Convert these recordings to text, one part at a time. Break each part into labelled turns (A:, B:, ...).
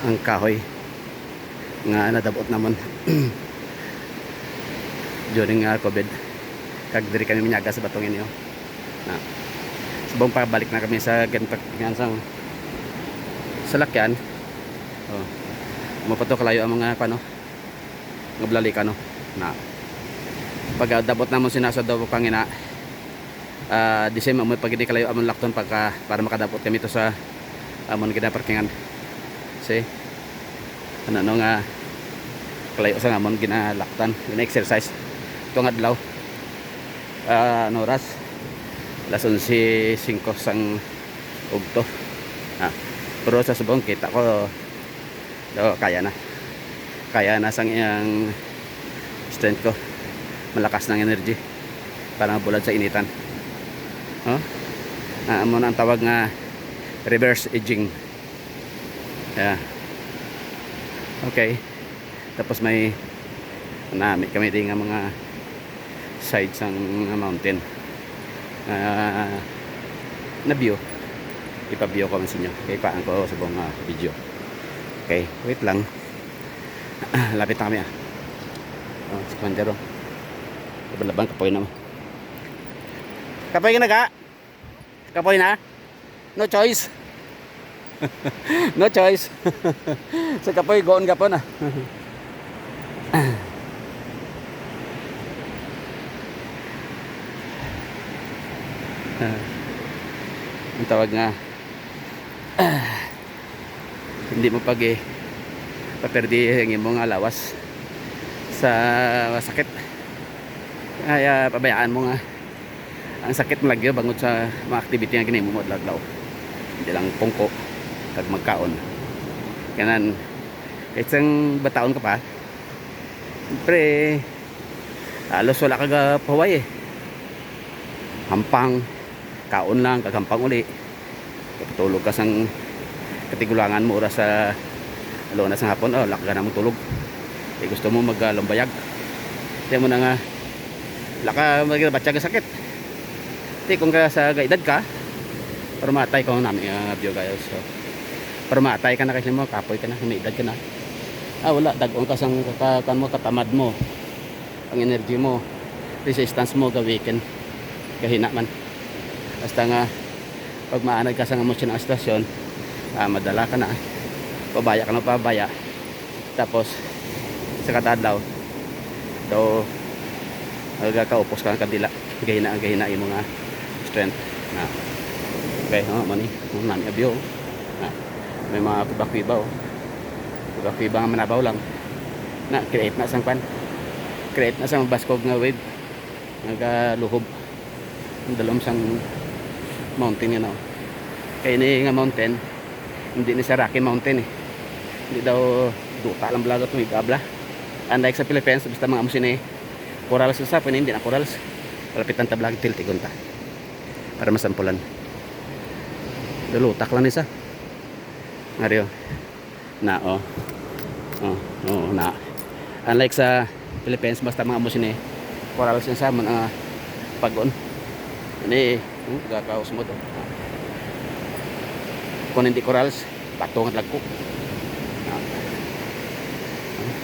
A: ang kahoy nga nadabot naman during COVID. Kag diri kami minyaga sa batong inyo na subong pabalik na kami sa ganito sang salakyan. Oh, mapato kalayo ang mga ano nga blalikan no na pag dabot namon sinasadaw pangina di siya mo pag hindi kalayo amon lakton pagka para makadabot kami to sa amon ginaparkingan. See ano nga kalayo sa amon ginalaktan gina-exercise itong adlaw ano oras alas 11:05 sang ugto pero sa subong kita ko kaya na sang iyang strength ko, malakas ng energy para mabulad sa initan. Amo na ang tawag nga reverse aging. Okay, tapos may kami din nga mga sides ng mountain na view, ipa-view ko man sa inyo kaya paan ko sa buong video. Okay, wait lang. Lapit na kami si Commander laban kapoy na kapoy na ka kapoy na no choice no choice sa kapoy goon ka po na ang tawag nga hindi mo paperdi ang imong lawas sa sakit kaya pabayaan mo nga ang sakit malagyo bangod sa mga activity nga ginimo mo adlaw hindi lang pungko kag magkaon kanan kahit sang bataon ka pa siyempre halos wala kag paway hampang kaon lang kag hampang uli tulog ka sang katigulangan mo oras sa alunas ng hapon laka ka na mong tulog gusto mo maglambayag kaya mo na nga laka magbatsag ka sakit kung ka sa gaedad ka para matay ko namin view guys so para matay ka na kasi mo kapoy ka na may edad ka na wala dagong ka sang kan mo katamad mo ang energy mo resistance mo gawikin kahina man basta nga pag maanag ka sa emosyon ng stasyon madala ka na pabaya ka na pabaya tapos sa katadlaw daw magkakaupos ka ng kadila gahina yung mga strength na okay mani nami abyo may mga kubak-kuba nga manabaw lang na create na sang baskog nga wave nagaluhob ang dalom sang mountain yun kaya ini nga mountain hindi ni sa Rocky Mountain hindi daw duta lang blagot mo ikabla unlike sa Philippines basta mga amusin corals sa hindi na corals malapitan tablag tiltigon ta para masampulan lulutak lang isa ngario na na unlike sa Philippines basta mga amusin corals sa man pagon ini gakaos mo to kung hindi corals patong at lagko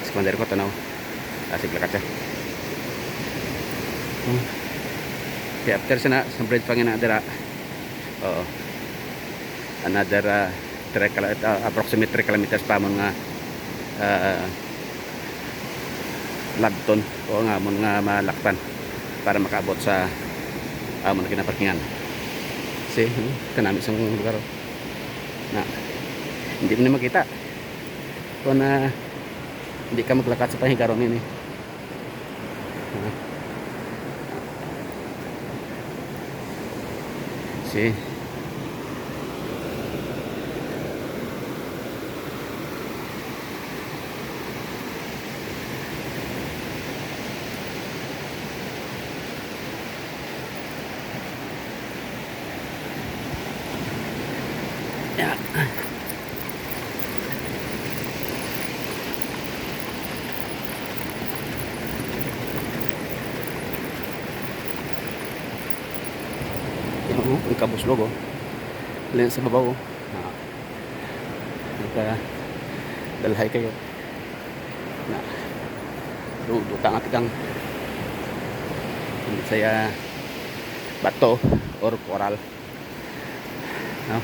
A: si Commander ko tanaw asig lakat siya okay, after siya na sa bridge pangina dira another approximate 3 kilometers pa mo nga labton o nga mo nga malakpan para makaabot sa amon na kinaparkingan see kanami sa lugar na hindi mo na makita kung hindi ka maglakat sa pahigaron ini see ang kabuslog Lens sa babaw dalhay kayo na dudutang at kang hindi saya bato or coral, no?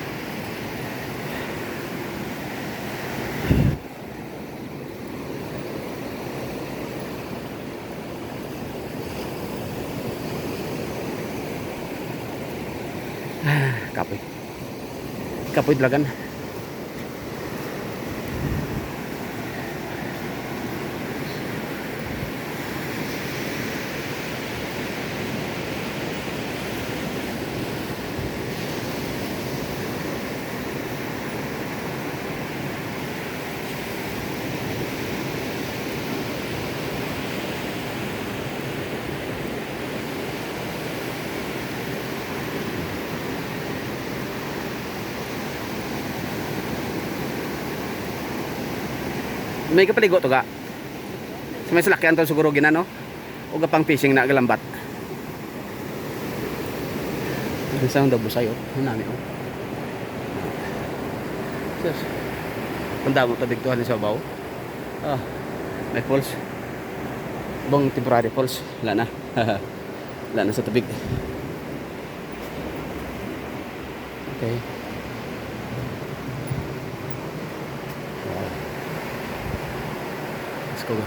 A: Kapoy kapoy dalagan. May kapaligo to ga. Sa may salakyan to siguro ginano. O gapang fishing na galambat. Ang sound daw busay oh. Hanami oh. Yes. Panda mo tabig tuhan sa baw. Ah, may falls. Bang temporary falls. Wala na. Wala na sa tubig. Okay. Let's go.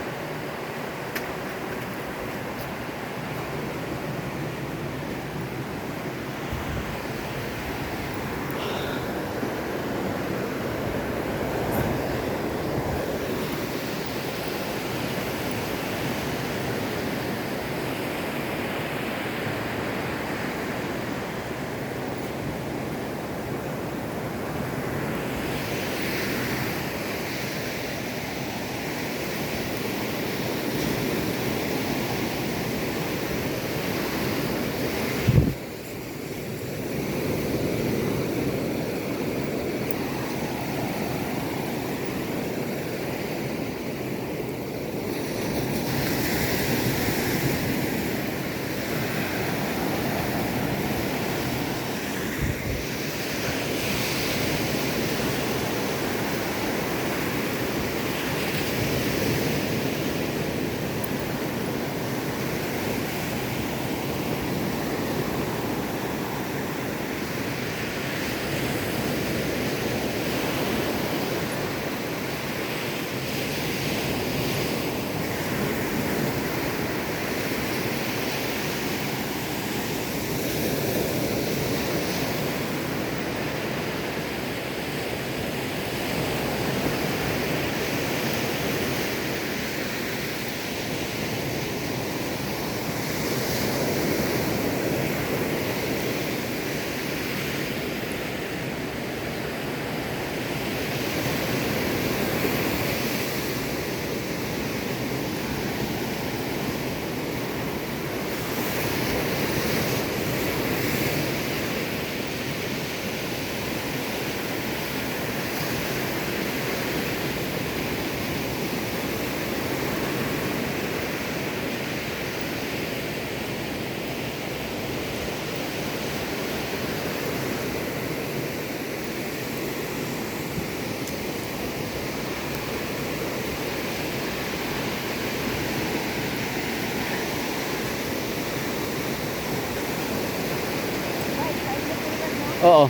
A: Oo.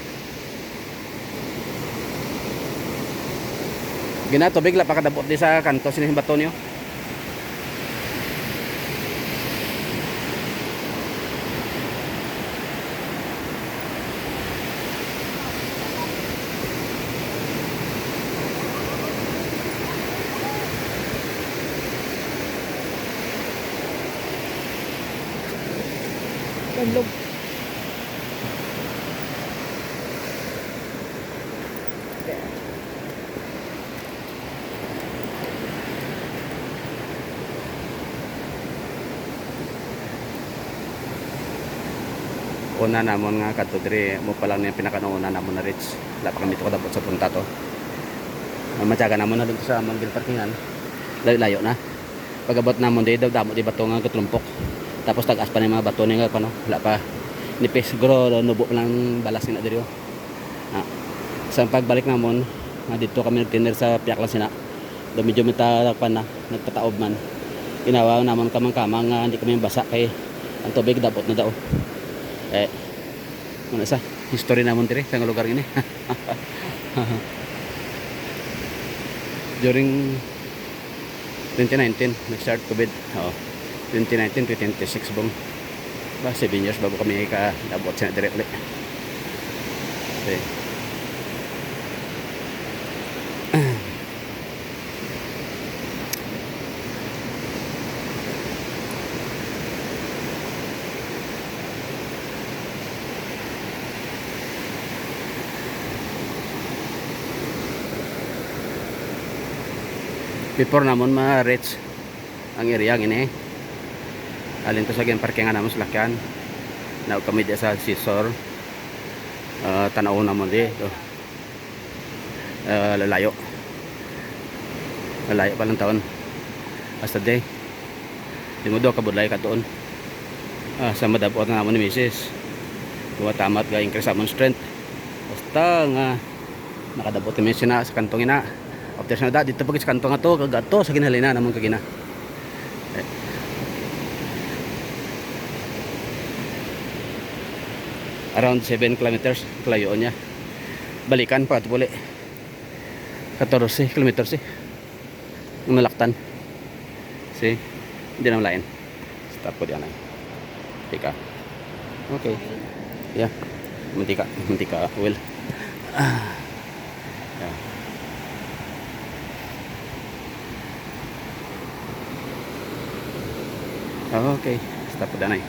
A: Ginato bigla pa kadabot di sa kanto sining bato niyo. Tanlog. Una namon nga kadto diri mo pa lang yung pinakauna namon na reach. Wala pa kami to kadabot sa punta to. Matyaga namon na dito sa Manggil parkingan. Layo na. Pagabot namon di daw damo di bato nga katlumpok. Tapos tagas pa ni mga bato ni nga pano. Wala pa nipis siguro nubo pa lang balas na diri. Sa pagbalik namon nga dito kami nagtiner sa Piaklan sina. medyo matatakpan na, nagpataob man. Ginawa naman kamang-kamang nga hindi kami basa kay ang tubig dabot na daw. Ano sa history namon dire sa lugar ini. During 2019 nag-start COVID. 2019 2026 bong. 7 years bago kami ka-abot sa dire ulit. Okay. Before namon ma-reach ang area ini, alin to sa gin parkingan namon sa lakyan. Now kami di sa Sisor. Tanaw namon di to. Lalayo pa lang taon. Hasta day. Di mo do kabudlay ka doon. Sa madabot na namon ni Mrs. Tuwatamat ga increase amon strength. Basta nga nakadabot kami sina sa kantong ina. After sa da dito pag sa kantong ato kagato sa ginhalina namon kagina. Around 7 kilometers kalayoon niya. Balikan pa ito puli. 14 kilometers ang nalaktan. See? Hindi na malain. Start ko diyan ay. Tika. Okay. Yeah. Mantika oil. Yeah. Okay. Start ko diyan ay.